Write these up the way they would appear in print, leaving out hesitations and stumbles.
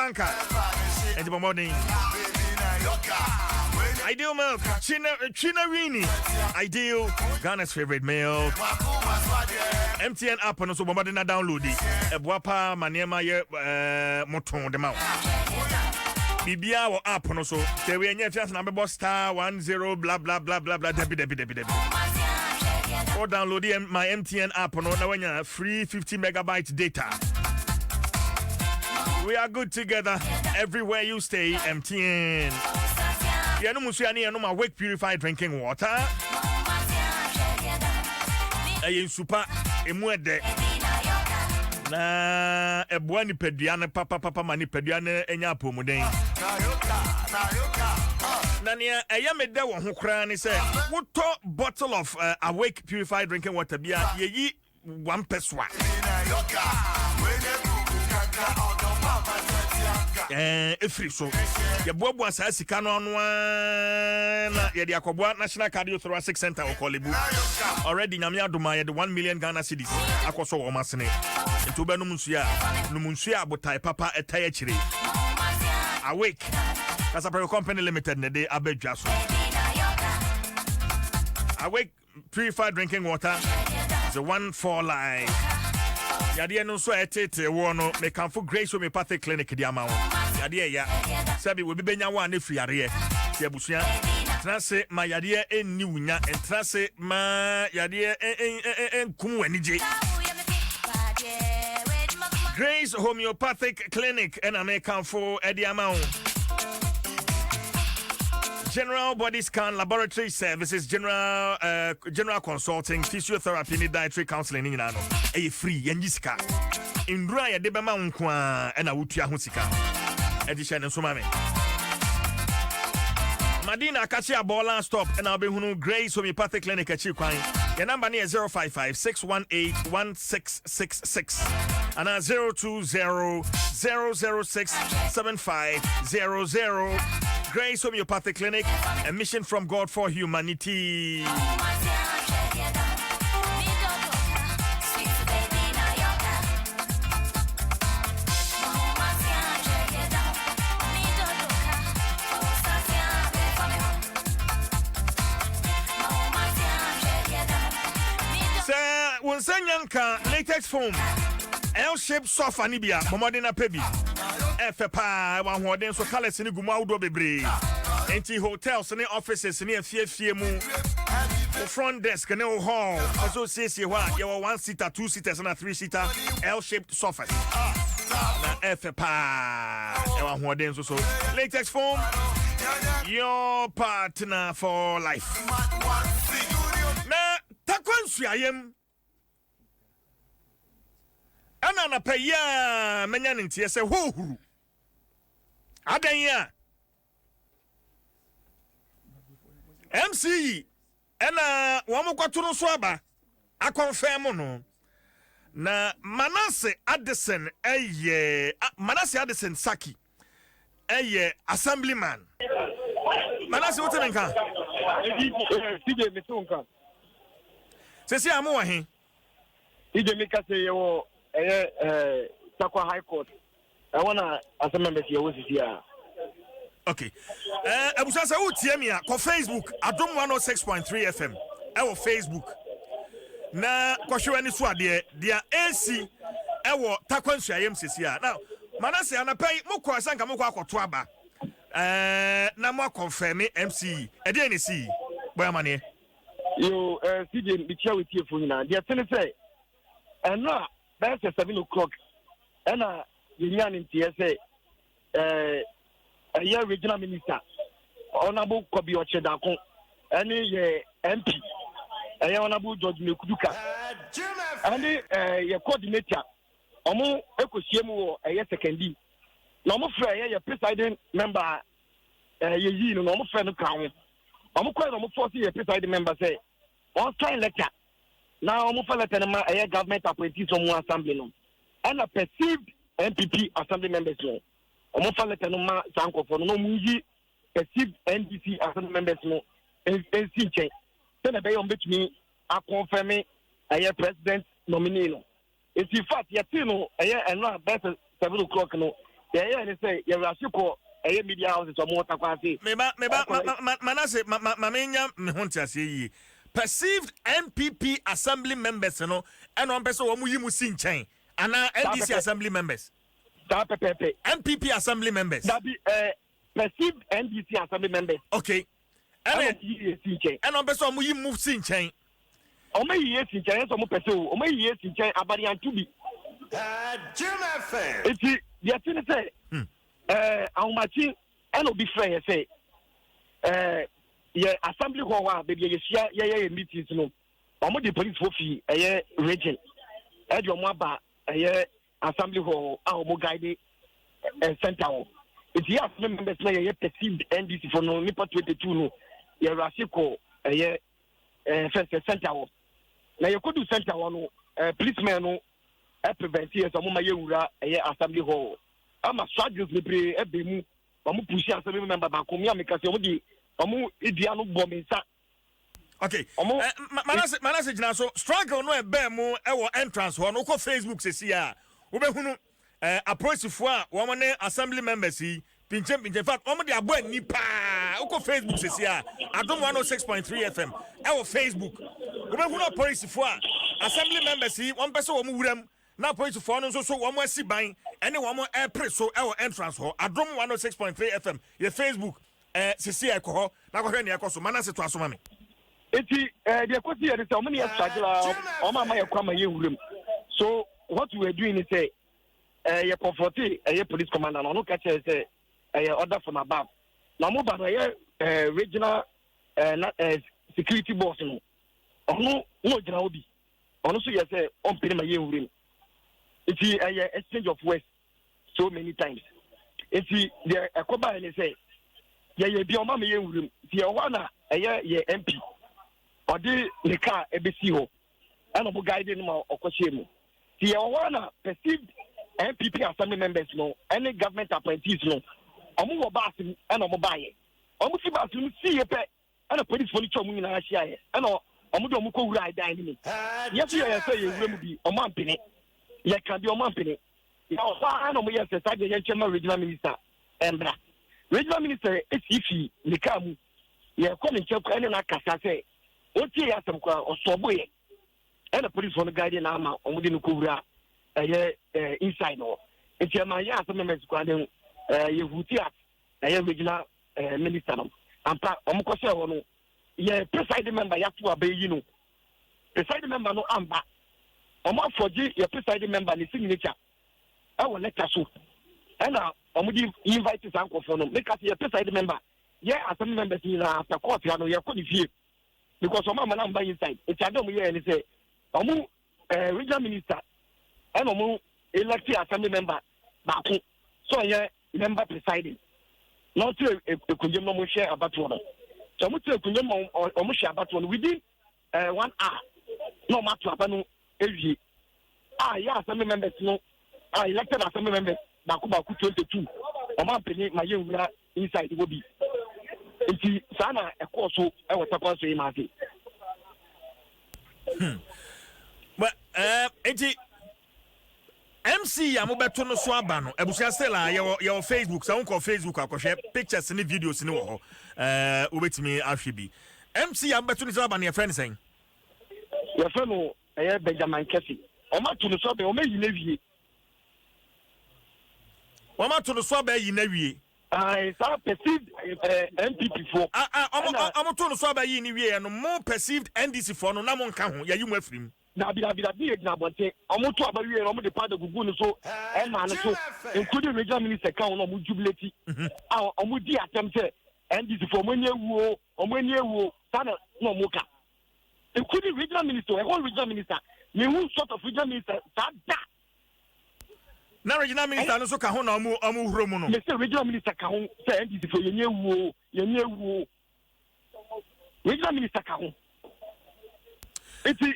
Banker. And the morning. Ideal milk, Chinarini. Ideal, Ghana's favorite milk. MTN app and also Bombardina download it. Ebuapa Maniema Moton the mouth. Bibia or app and also. There we are just number star 10 blah blah blah blah blah debi. Or download my MTN app and now when you free 50 megabyte data. We are good together everywhere you stay. MTN. Yeah, no musiani no Awake purified drinking water. Ayen super emuede. Na ebuani peduane papa mani peduane enya apomuden. Nania ayamede wo ho kra ni say woto bottle of Awake purified drinking water bia yeyi 1 peswa. Free so ya bobo asa sika no anu na ye de akobwa National Cardiothoracic Center Okolebu already nyame adoma ye de 1 million Ghana cedis akoso wo masene nto be no munsu abotai papa etaya chire Awake Kasapero Company Limited ne de abedwa so Awake purified drinking water is a one for life. Yade no so etete wo no me kanfo Grace Homeopathic Clinic di ama wo. Yade ya. Sabi we bibenya wo na friare ye. Ti abusua. Trase ma yade enni wunya, entrase ma yade enkum wanije. Grace Homeopathic Clinic and me kanfo edi ama wo. General body scan, laboratory services, general consulting, physiotherapy, and dietary counseling. You know, free. Yenjiska. Indra ya deba ma unkwa ena wutua husika. Edition and sumame. Madina Kachi Abola stop and I'll be hunu Grace Homeopathic Clinic at Chikwine. Your number near 055-618-1666 and 020-006-7500. Grace Homeopathic Clinic, a mission from God for humanity. Sir, Wonsanyanka latex foam, L-shaped sofa nibia, Momodina Pebi. FPA one hoden so colors ni guma udo bebre enti hotels ni offices ni afie mu front desk ni hall also say wa you 1 seater 2 seaters and 3 seater L-shaped sofas na FPA one hoden so latex foam your partner for life na takwansu ayem ana na paya menya ntie se hohuru adanya MCE ena wamukwato so aba a confirm no na Manasseh Addison Saki assemblyman Manasseh wotenka CJ Mesonka sesi amu wa he ije mika se yewo Takwa High Court. I wanna assemble here with here. Okay. Abusasa utie me ko Facebook Adom 106.3 FM. Ewo Facebook. Na kohwe ni so ade dia AC ewo Takwansu ayem sesia. Now, Manasseh anapai mukọ asanka mukọ akoto aba. Na mo confirm MC. E dey ni see. Boy amane. Yo CJ be share with you for na. Dia tell say na that's 7 o'clock. And union in TSA, a year regional minister, Honorable Kobi Ochedako, any MP, a Honorable George Mekuduka, and a coordinator, Omo Ekosiemu, a year second. No fair, a presiding member, no more friend crown. I'm quite almost 40 presiding member say, one sign letter. Now, I'm a government appointee from one assembly. And a perceived MPP assembly members. I'm a Sanko for no Muji, perceived NDC assembly members. And see, then a bay on which me are confirming a president nominee. It's in fact, Yatino, a year and not better 7 o'clock. No, Yeah, they say you are sure a media house is more taquasi. Manase Mamenya Mehontiasi. Perceived MPP assembly members, you know, and on person Wamu Sin Chain, and now NDC assembly members. MPP assembly members. That be perceived NDC assembly members. Okay. And on person Wamu move Sin Chain. O may yes in China, some person, o may yes in China, Abadian to be. Jim F. It's the thing say, how much and will be fair, say, assembly hall, baby, yeah, meetings, no. Omo the police for fee, a region. Ed your maba, a assembly hall, our guide center. It's yes, members play a perceived NDC for no Nipa 22, no. You're Rasiko, a first center. Now you could do center one, policeman, no, prevent here some of my assembly hall. I'm a strategist, we every move. I'm pushing assembly member back home because you Omu Idiano Bomisa. Okay. Manase Jina so struggle no ebe mu e wo entrance ho no ko Facebook se sia. Wo be hunu approach fo a wo ne assembly members yi pinche in fact omo de abo ani pa. Wo ko Facebook se sia. Adom 106.3 FM e wo Facebook. Wo be hunu approach fo a assembly members yi won pese wo mu wuram na approach fo no so wo mu asiban ene wo mu e pre so e wo entrance ho. Adom 106.3 FM ye Facebook. Sisi ekoho na kohwe ne ekoso Manase to asoma me enti the question here is how many struggle o ma yakwa ma yewuram. So what we were doing is say you comfort police commander no catch say order from above na mo ba regional security boss no ono no jina obi ono so yes say on pay ma yewuram. Enti exchange of words so many times. Enti the ekoba ni say ye bi o ma me yewuram ti e wana ye MP odi ne car ebesi ho ana mo guide no ma okohye mu ti e wana perceived MPP assembly members no any government appointees no omo wo baas ana mo baaye omo si baas no si ye pe ana police fo ni chomu nyina ahia ye ana omo do omo ko wura idan ni ye fi ye say ye wuram bi omo ampene ye kan bi omo ampene ya o fa ana mo ye say say ye chairman regional minister embra regional minister esifi nikamu ye come in check any na kasa say o tie ya sem kwa osoboye and the police for the guardian na ma omudi no kowura inside no enti ma ya some members kwa den ye vutia regional minister no ampa omko se ho no ye presiding member ya to abayi no presiding member no amba omo afoji ye presiding member ni signature e wo letter so and omudi invite sanko for no make us ye presiding member assembly members in after court ya no ye ko ni fie because omo ma na mba inside it's adom ye ni say omo regional minister and omo elected assembly member back so ye member presiding not to kunjem no mo share about one so mo to kunjem omo share about one within 1 hour no matter abanu ewie ya assembly members no elected assembly members back 22 omo ampeni ma ye wura inside go bi enti sana ekoso e wata kwaso yi mafi but enti MC ya mo beto no so aba no ebusia stela your Facebook sa won ko Facebook akohwe pictures ni videos ni wo ho obetimi ahwe MC ya mo beto no so aba no your friend saying your friend no Benjamin Kesi o ma to no so be o ma yi na wie o ma to no so be yi na wie some perceived MPP for I'm told so about you no more perceived NDC for no namon can ya you mafrim na bi na bonte I'm to about you the part of Gugu so and man so including regional minister can no jubilate omo di attempt NDC for money wo sana no moka including regional minister whole regional minister me who sort of regional minister that na regional minister no so ka ho na omu huro mu no me say regional minister ka ho say NDC for yenye wo regional minister ka ho eti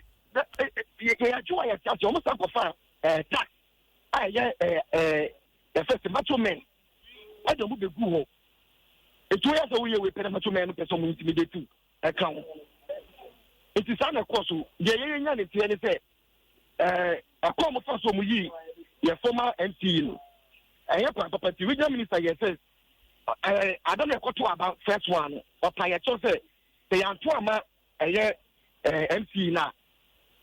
ya juwa ya chacho omo sa ko fa tax first macho men ado mu begu ho etu ya so we pere macho men no person mu intimidate tu ka ho eti sa na course ye nya ne tie ne say akom fa so mu yi your former MP papa the regional minister says I don't know what about first one or prior to say they are two ama MC na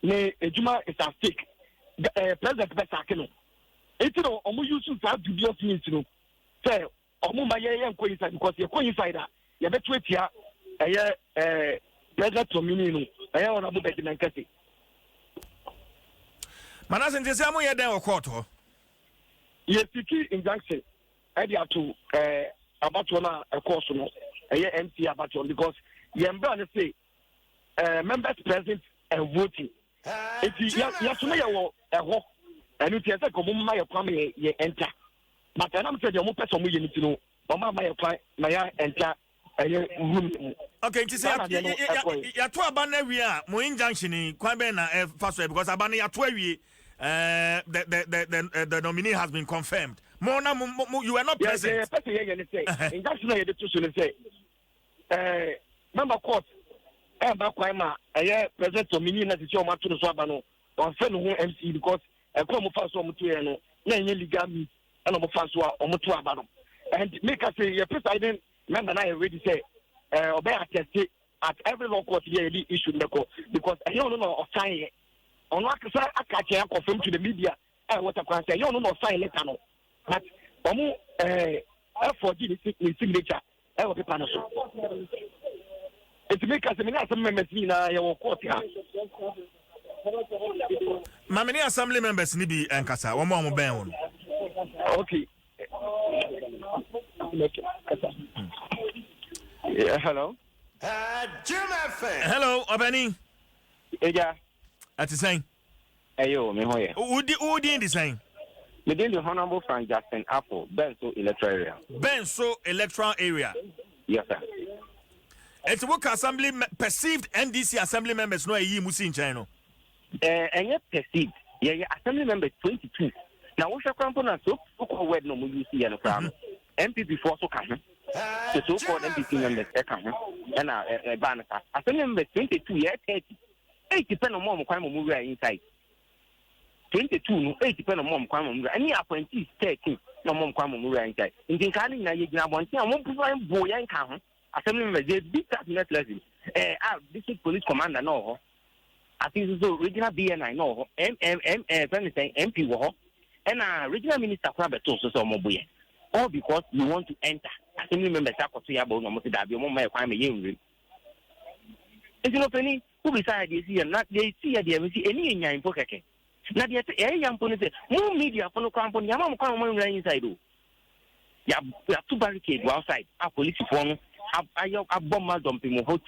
ne ejuma is at stake president Besakino it's no omu use to dubious means no say omu ma ye coincide because you coincide you bet wait here president Tomini no honorable Benjamin Kese Manase ntese amu ye den court ho ye seek injunction idea to about one a course no MC about one because yembra ne say members present and voting if you to me wo eho and you say ko mum ma ye kwam ye enter but I'm say the mo person mo ye ni no o ma ye kwam ma ya enter okay ntise ya to aba na wi a mo injunction kwan be na fa so because aba na ya to awie the nominee has been confirmed. Mona, you are not present. Injunction na to say member court back president nominee na ti o ma to so aba no on fe no MC because ko mo fa so mo to no na nye legal means na mo fa so o mo to aba no and make us say your president member na already say obey attest at every law court here issue in the court because I don't know of sign on what I can confirm to the media what I can say you don't know sign letter no but for the signature I will be punished. It make us some members in your court here. Many assembly members ni bi enkasa one more ben on. Okay. Hello. Jim FM. Hello, Obani. Eja. At the same. Ayo, me hoye. Udi in the same. Within the Honorable Frank Justin Apple, Benso electoral area. Benso electoral area. Yes, sir. It's what assembly perceived NDC assembly members no yi musi in China. And yet perceived. Yeah, assembly member 22. Now what's your component so word no mu use here no problem. MP before so can. The so-called NDC members can. And ban assembly member 22 yeah 30. 80% of more crime move inside. 22 no 80% of more crime move. Any appointees 13 no more crime move inside. In the calling na you na bon say won provide boy yan kan. Assembly members they big that net lesson. District police commander no. I think so regional BNI no. MP wo. And regional minister Krabeto so mo boy. All because you want to enter. Assembly members akoto ya bo no mo se da bi mo ma e kwan me yen. It's no penny who beside this here not they see any in pocket. Not yet a young pony say more media for no company yamam come inside do. Ya two barricades outside a police phone a bomber dumping hot.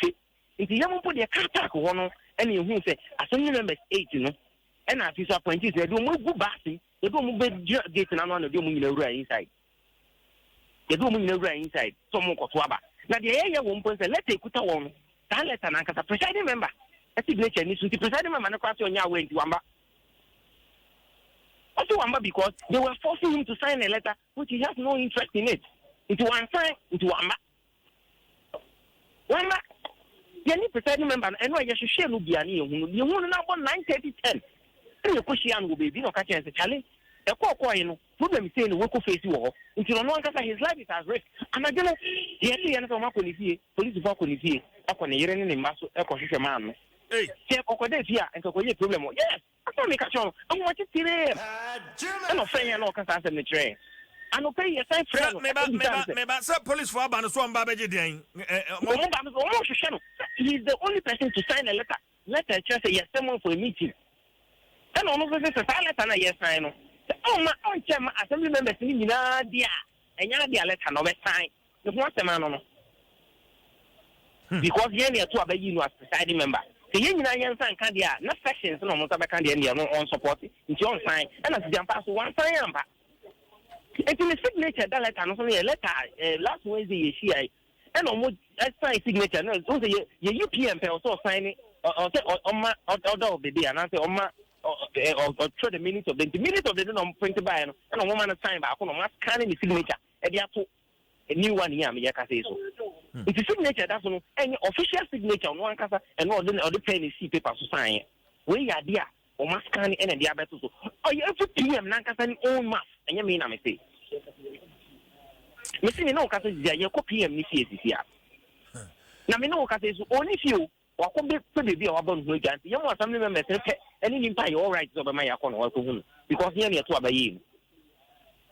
If you haven't put their car attack one any who say assembly members 8 you know and as his appointees they do move bassy they don't move gate and one of them inside. They don't move inside some more swabba. Now the area won't let take one. That letter and presiding member. A signature needs to be presiding member and question your way to Wamba. Also Wamba because they were forcing him to sign a letter which he has no interest in it. Into one sign, into Wamba. Wamba, the only presiding member and why you should share Lubiani, you want to know about 9:30:10. And your question will be no catch and say, Charlie, a coin, problem is saying the work of face you all until no one can say his life is at risk. And I don't know, the police is here. Akon yere ni maso ekwohwehwe man hey che kokode fia enkokoye problem yes aso me ka cho am wa tire no fenya no ka sa se me tre ano pay yes I friend me ba say police for aba no so amba beje den mo ba mo hwehwe no he is the only person to sign a letter just say yes someone for a meeting and no go say letter na yes sign no ma on chema assembly members ni nyina dia enya dia letter no be sign no ho asema no because yen ya to abayi no as presiding member the yen na yen san kan dia na sections no mo ta be kan dia no on support nti on sign and as dem pass one sign amba it is signature that letter no so letter last Wednesday ye share and no sign signature no so say ye UPM pe also sign or say order of the day and say or throw the minutes of the day no print by no and no man sign ba ko no ma scan the signature e dia to a new one here me ka say so it is signature that's no any official signature no one kasa and no the pen is paper to sign we ya dia o ma scan and dia beto so oh you have to PM na kasa ni own mass and you mean na me say me see no ka say ya ko PM ni CSC a na me no ka say so oni fio wa ko be baby a wa bon ho agent ye mo assembly members pe any nimpa you all right so be my yakọ no wa ko hu because here na to abayi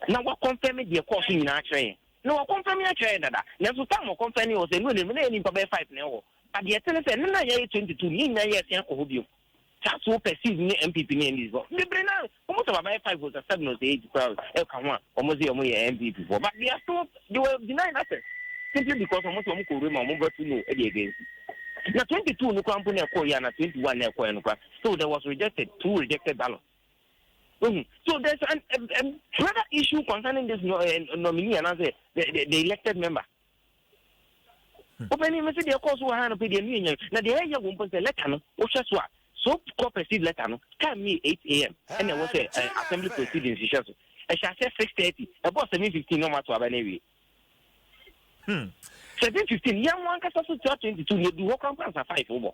na wa confirm the course ni na akere no wa confirm ya akere dada na so time wa confirm o say no ni me na nimpa be 5 na wo but the tell say na ya 22 ni na ya 10 ko ho bio that's what perceive ni MPP ni ndi go the brain now almost about 5 votes 7 or 8 crowd e kan wa almost your MPP for but they were denying that simply because almost am ko rema am go to no e dey against na 22 no kwampo na ko ya na 21 na ko no kwa so there was two rejected ballots. So there's another issue concerning this nominee and as the elected member. Opening message the course we have to the union. Now the area won't put the letter no, which is what so called proceed letter no can me 8 a.m. and there was a assembly proceedings. I shall say 6:30. About 7:15 no matter what anyway. 7:15. Young one can also 22. You do work on 5 over.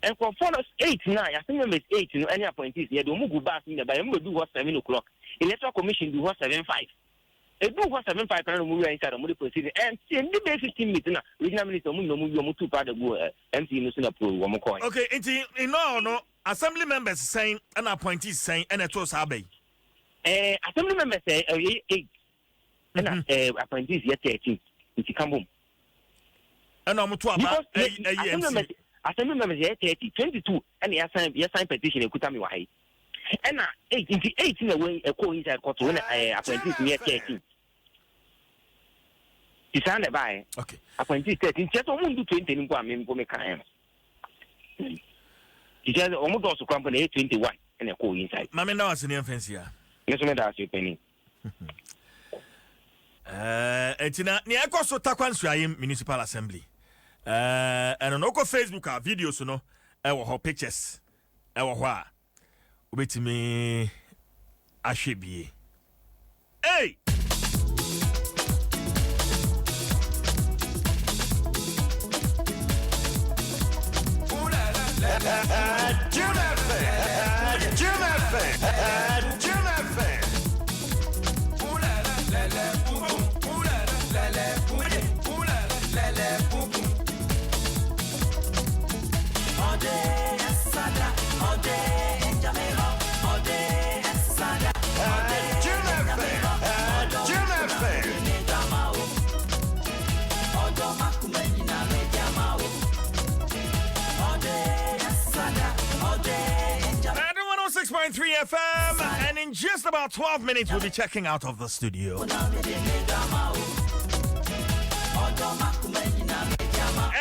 And for 8 now, I think number 8, you know, any appointees, you don't move back in the by do what 7 o'clock. Electoral Commission do what 7:05. They do what 7:05 and move inside the proceeding. And see, in the 15 minutes now, regional minister, no 2 part of MC no Singapore, one more. Okay, no, assembly members saying, and appointees saying, and a toast abbey. Assembly members say 8, and appointees yet 13. It's a boom. And I'm to about Assembly members here 22 and you sign petition Kutami Wahi. And 8 in a way a coincide court when appointees near 13. It's on the by. Okay. Appointees 13 just only 20 in Guam go make a He just almost also company 21 and a coincide. Mamma now as an offense here. Yes, that's your penny. Etina ni ekoso takwansua municipal assembly. And on Facebook our videos no our pictures our hwa obetimi ahwebie hey FM, and in just about 12 minutes we'll be checking out of the studio.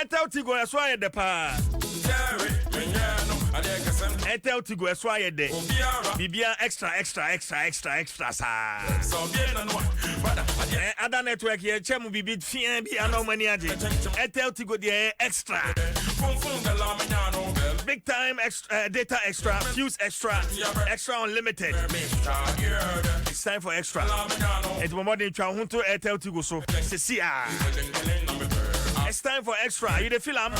Etel Tigo eswaye de pa. Etel Tigo eswaye de. Bibia extra sa. Other network here chemu bibi fien bi anomani aje. Etel Tigo de extra. Big time extra, data extra, fuse extra, extra unlimited. It's time for extra. It's more than Chahunto Airtel Tigo so. It's time for extra. You the film?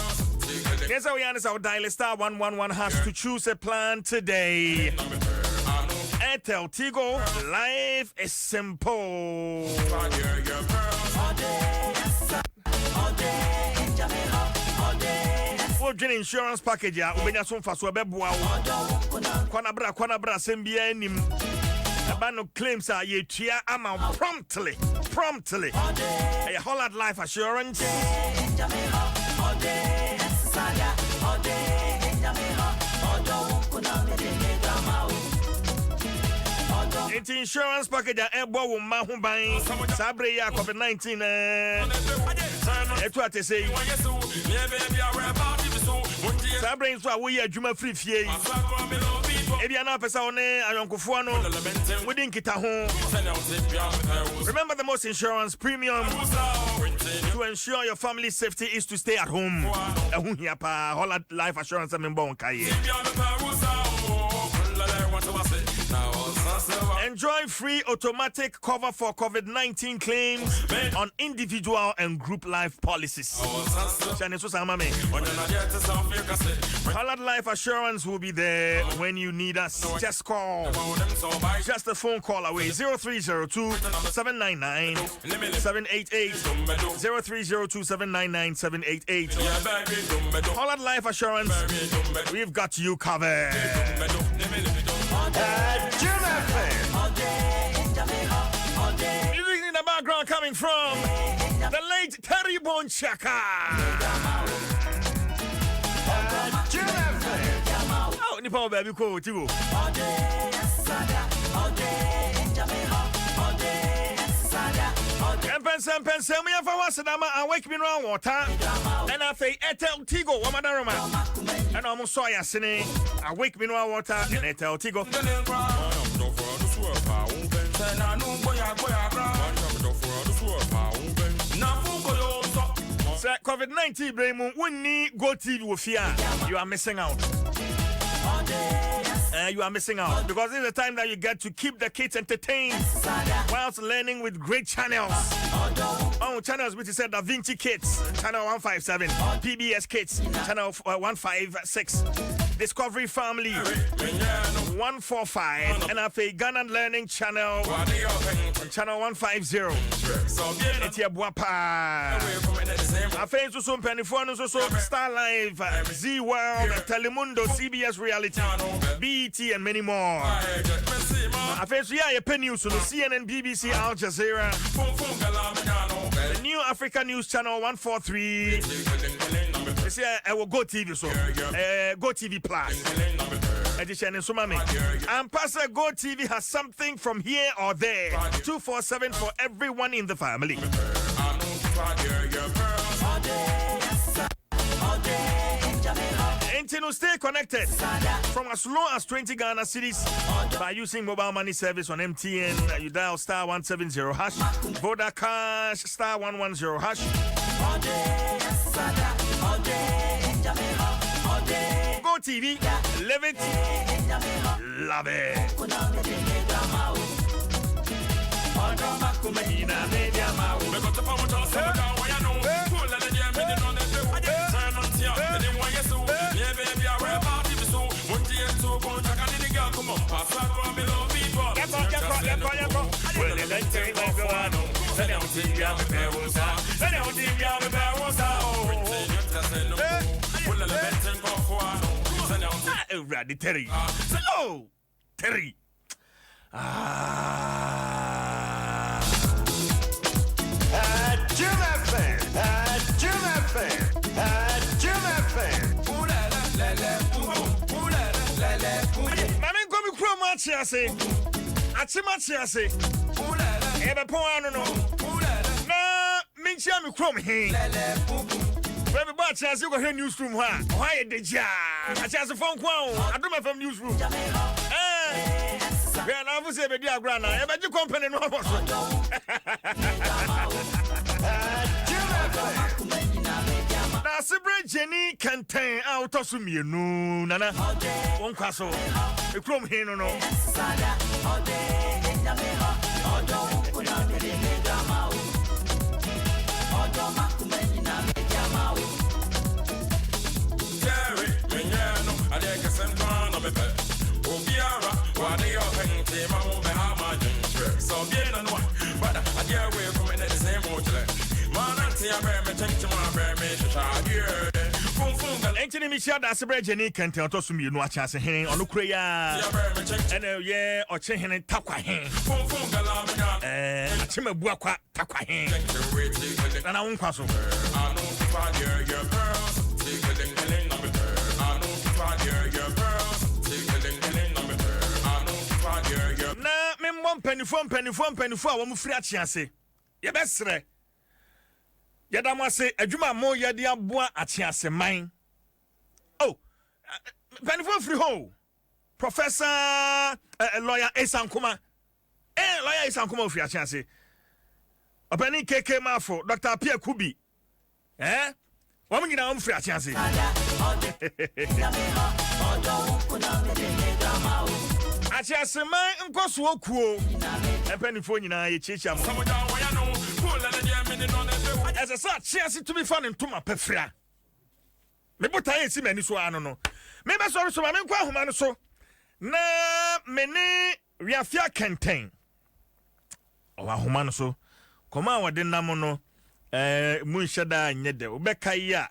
Guess how we answer our dial star 111 hash to choose a plan today. Airtel Tigo, life is simple. Gen insurance package ya ubenya so mfa so beboa wo kwana bra sembia anim abano claims are ye tua ama promptly a whole lot life assurance it's insurance package ya ebo wo ma ho ban sabre ya COVID-19 eto atese Sabre so we adwuma free fie ebia na pesa one ayonkofo no we kita ho. Remember the most insurance premium to ensure your family's safety is to stay at home. Ehun hia pa whole life assurance member on kai. Enjoy free automatic cover for COVID-19 claims on individual and group life policies. Colored Life Assurance will be there when you need us. Just call. Just a phone call away. 0302 799 788. 0302 799 788. Colored Life Assurance. We've got you covered. Music in the background coming from the late Terry Bonchaka. Oh, Nipo baby, cool, too. Pensem, me for once, I wake me round water, and I say, Etel Tigo, Wamadarama, and almost saw ya singing. I wake me round water, and Etel Tigo. COVID-19, Braymo, when need go TV with fear, you are missing out. You are missing out because this is the time that you get to keep the kids entertained whilst learning with great channels. Oh, channels which is Da Vinci Kids, channel 157, PBS Kids, channel 156, Discovery Family 145, and a Ghana Learning channel 150. It's your Buapa. I face to some pennyphone, so Star Live, Z World, Telemundo, CBS Reality, BET, and many more. I face a penny news on CNN, BBC, Al Jazeera, the New Africa News Channel 143. This year I will Go TV, so Go TV Plus. Edition in Sumami. And Pastor Go TV has something from here or there. 247 for everyone in the family. To stay connected from as low as 20 Ghana cedis by using mobile money service on MTN. You dial star 170 hash, Voda Cash star 110 hash. Go TV, live it, love it. Terry. Oh, Terry. Jim FM. Mami come from Machiase. Achimachiase. Ebe poano no. Na minchia mi from he. Baby batch as you go here newsroom ha. Why the ja? Achiase phone kwao. Aduma from newsroom. Yeah, now we say be dia grana. Ebe ji company no boss. Na Sibre Jenny Kenten out of Sumienu Nana one castle. The chrome here no. Entini mi share da Sibre Jenny Kenten out of Sumienu a chance hen on Ukreya. And yeah, or Chen Takwa hen. Chima Buakwa Takwa hen. And I won't castle. Na me mbom penifo a wo free a chance. Ye besre. Ye da mo ase adwuma mo ye de aboa a chance man. Oh, penifo free ho. Professor lawyer Esankuma. Lawyer Esankuma free a chance. Openi KK Mafo, Dr. Pierre Kubi. Woman nyina wo free a chance. Achiasema nkoso okuo. Empanifo nyina ye chicha mo. As I said, chiasi to be fun in tuma pefra. Me bota ye si mani so ano no. Me be sorry so ma me kwa homa no so. Na mene wiafia kenten. Owa homa no so. Koma wode nam no munhyada nyede. Obeka yi a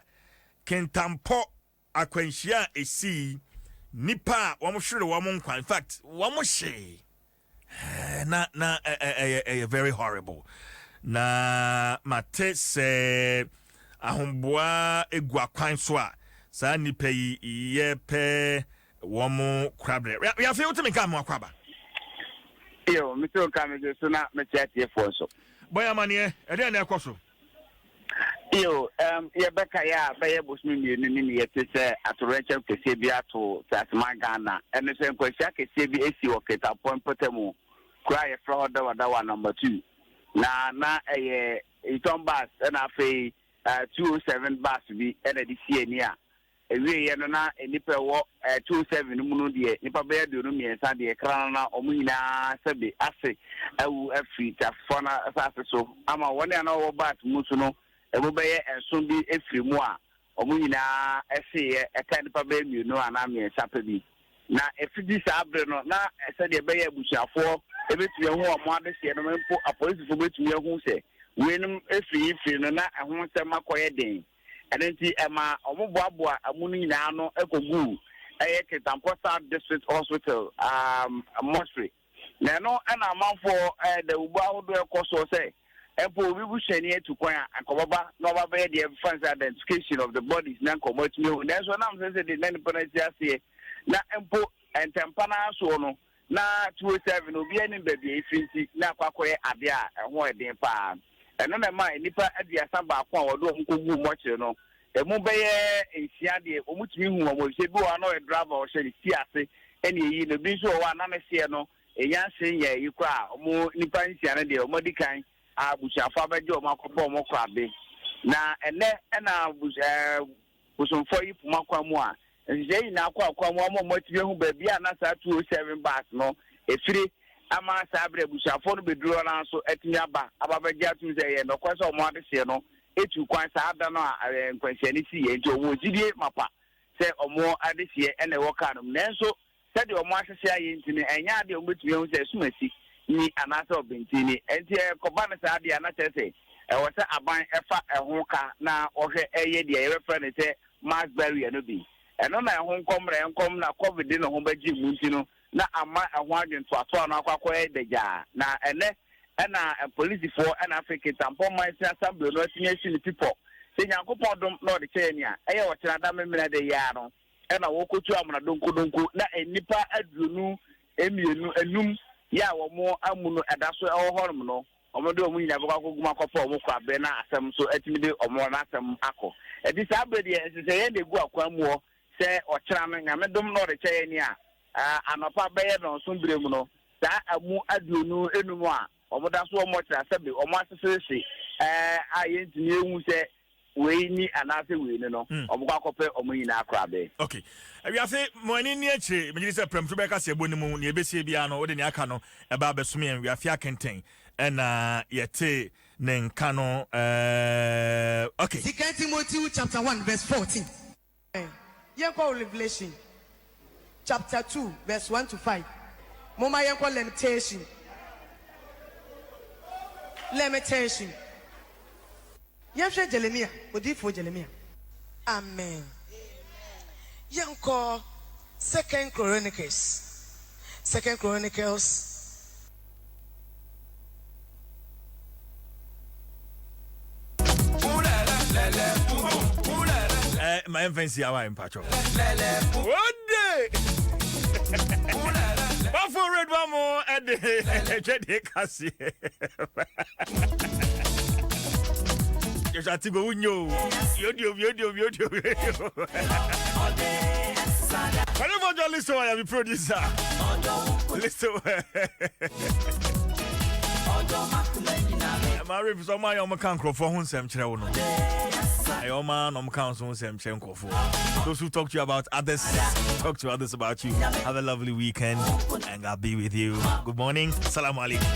kentampo akwanhia esi nipa wamhwere wamonkwa. In fact, wamhye na very horrible. Na mate se ahomboa egua kwan so a sa nipa yi yepe womo krabre ya fe utimi ka mo akwaba yo mito ka me so na me chati efo so boya mane e na ekoso yo ye beka ya be ye bosmi mienu ni ye tese atoreche kese bi ato tasma Ghana ene se nkwasi kese bi esi oketa pompotemu kura ye fro da wa number 2 na itombas na fe 207 bus bi ena di sie ni a ewie ye no na nipa wo 27 mu no de nipa be de no miensa de kran na omunyina sebe ase awu afi tafona asase so ama woni na wo bus mu so no ebo be ye enso bi efiri mu a omunyina ese ye eka nipa be mienu ana miensa pa bi na efidi sa abre no na ese de be ye busuafo ebetu ye ho omo ade se no mpo apolisi betu ye ho se wenum efiri no na ehon se makoye den enenti ema omoboaboa amunu nyina no ekogu eye Ketampo South District Hospital mortuary na no na amanfo the ubu ahodo ekoso se epo obi bu hwani atukwan akobaba na obaba ye the fancy identification of the bodies na komotumi na so na mse de nani penalty ase na empo entempana so no na 207 obi ani baby efinti na akwakoye ade a ho eden pa eno na ma nipa aduasa ba akwa wodo nkogu moche no emu beye ensia de omutumi hu omo se bi wa no e driver o se si ase eni yi no bi so wa na mese no eyan se ye yikwa omo nipa nsia na de omo dikan abuchafa baje omo akọbọ omo kwabe na ene na busumfo yi puma kwa mu a nje na akwa mu omo motumi hu ba bia na sa 207 bus no efiri ama sabre bushafo no beduro na so etimi ababaje atum ze ye no kwasa omo ade se no etu kwan sa ada no nkwansia ni si ye nti omo jidie mapa se omo ade se ene wo ka no nenso se de omo ahwehwe aye ntini enya ade omo betumi hu se sumasi ni anasa obentini enti koba na sa ade ana tese e wo se aban efa ehon ka na ohwe eye de ye refer ne se mass barrier no bi eno na ehon nkom na covid no ho baji mu ntino na ama ehon adwento ato na akwakoye deja na ene na police for an African Ketampo Miners Assembly no tinye people se nyankopon dom no de chenia eye wo tena da memena de ya no na wo kotu amuna donko na enipa adunu emienu enum ya wo mo amuno edaso e horom no omodo omu nyina bako guma kopo omo kwa be na asem so atimide omo na asem akọ edi sa abede se ye de gu akwa mu se o kira no nyame dom no de chenia anopa be ye no so brem no sa amu adunu enum a omoda so omo tira sebe omo asesese ayentini ehu se we ni anase we ni no omo kwakope omo nyina akra be okay we afi mo ani ni achi me say prem to be ka se bonimu ne ebesie bia no ode ne aka no e ba besome en we afi akenten na yete ne nka no okay 2 Timothy chapter 1 verse 14 yenko Revelation chapter 2 verse 1 to 5 moma yenko limitation yefre Jeremiah odifo Jeremiah amen yanko 2 Chronicles my fancy our impacho one day Bafo red one more at the kasi. Yes, I think we know. Yodio. Whenever you listen, I am a producer. Listen. Mary is on my own account for whom Sam Cherono. I own man on council Sam Chenko for those who talk to you about others, talk to others about you. Have a lovely weekend, and I'll be with you. Good morning. Salam alaikum.